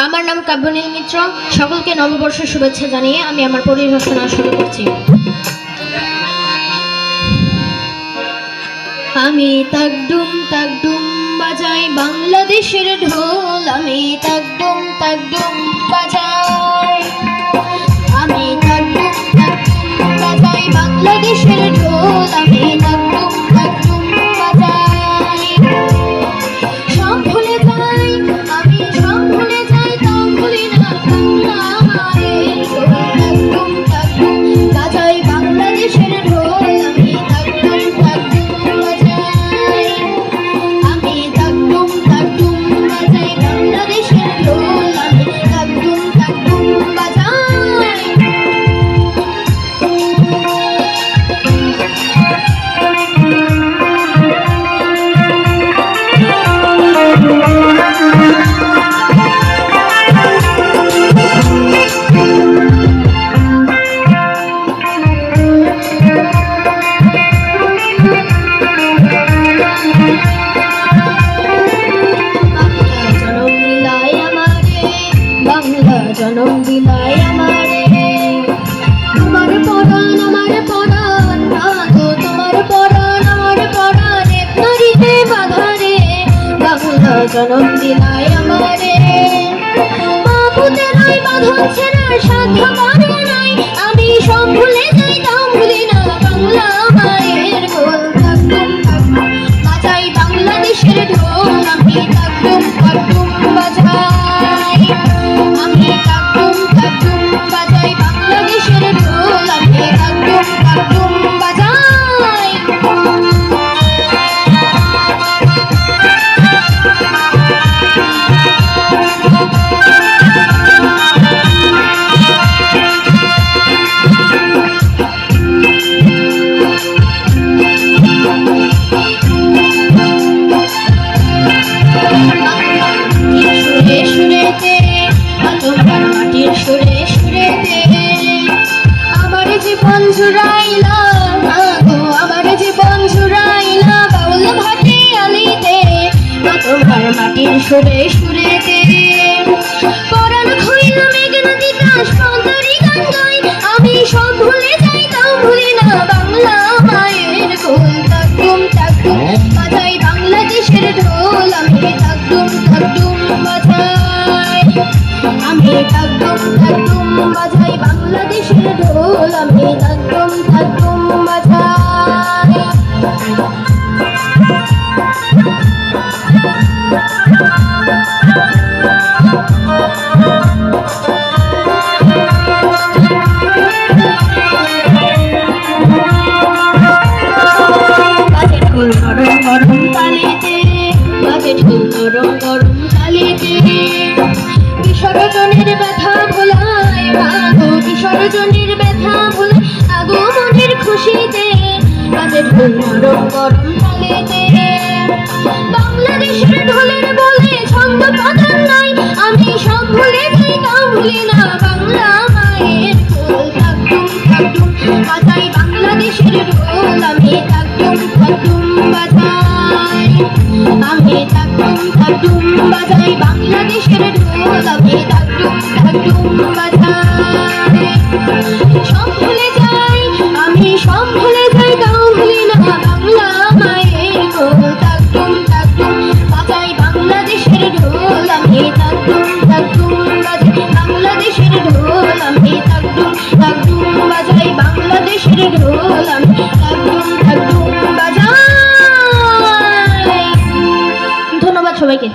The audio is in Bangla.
আমার নাম কাব্যনীল মিত্র। সকলকে নববর্ষের শুভেচ্ছা জানিয়ে আমি আমার পরিবেশনা শুরু করছি। আমি তাকডুম তাকডুম বাজাই বাংলাদেশের ঢোল, আমি তাকডুম তাকডুম বাজাই, আমি তাকডুম তাকডুম বাজাই বাংলাদেশের ঢোল, আমি তাকডুম তাকডুম বাজাই। সব ভুলে যাই আমি, সব ভুলে যাই, তাও ভুলি না বাংলা মায়ের ঢোল। তাকডুম তাকডুম বাজাই বাংলাদেশের ঢোল, আমি তাকডুম তাকডুম বাজাই, আমি তাকডুম তাকডুম বাজাই বাংলাদেশের ঢোল, আমি তাকডুম তাকডুম বাজাই। জনম দিলাই আমারে, তোমার পরাণ আমার পরাণ, গো তোমার পরাণ আমার পরাণ, এক নারীতে বাঁধারে। বাংলা জনম দিলাই আমারে, বাবুতে নাই বাঁধন ছেড়ার সাধ্য করে নাই, আমি সব ভুলে যাই তাও ভুলি না বাংলা মায়ের ঢোল। তাকডুম তাকডুম বাজাই বাংলাদেশের ঢোল, আমি তাকডুম তাকডুম বাজাই, আমি তাকডুম তাকডুম বাজাই বাংলাদেশের ঢোল, আমি তাকডুম তাকডুম বাজাই। সুরে সুরেতে আমার জীবন জুড়াইলা, গো আমার জীবন জুড়াইলা, বাউল ভাটি আলিতে তোমার মাটির সুরে সুরেতে। পরাণ খইল মেঘ নদী দাস পন্তরি গান গাই, আমি সব ভুলে যাই তাও ভুলি না বাংলা মায়ের ঢোল। তাকডুম তাকডুম বাজাই বাংলাদেশের ঢোল, আমি তাকডুম তাকডুম বাজাই, আমি তাকডুম তাকডুম বাজাই বাংলাদেশের ঢোল, আমি তাকডুম তাকডুম বাজাই। বাজে ঢোল নরম গরম তালিতে, বাজে ঢোল নরম গরম তালিতে, বিসর্জনের ব্যথা ভোলায়, আগো বিসর্জনের ব্যথা ভোলায়, আগো মনের খুশিতে বাজে ঢোল নরম গরম তালেতে। বাংলাদেশের ঢোলের বলে ছন্দ পাতার নাই, আমি সব ভুলে যাই তাও ভুলি না বাংলা মায়ের ঢোল। তাকডুম তাকডুম বাজাই বাংলাদেশের ঢোল, আমি তাকডুম তাকডুম বাজাই, আমি তাকডুম তাকডুম বাজাই বাংলাদেশের ঢোল, আমি তাকডুম তাকডুম বাজাই। সব ভুলে যাই আমি, সব ভুলে যাই তাও ভুলি না বাংলা মায়ের ঢোল। তাকডুম তাকডুম বাজাই বাংলাদেশের ঢোল, আমি তাকডুম তাকডুম বাজাই বাংলাদেশের ঢোল, আমি তাকডুম তাকডুম বাজাই বাংলাদেশের ঢোল, আমি তাকডুম তাকডুম বাজাই। ধন্যবাদ সবাইকে।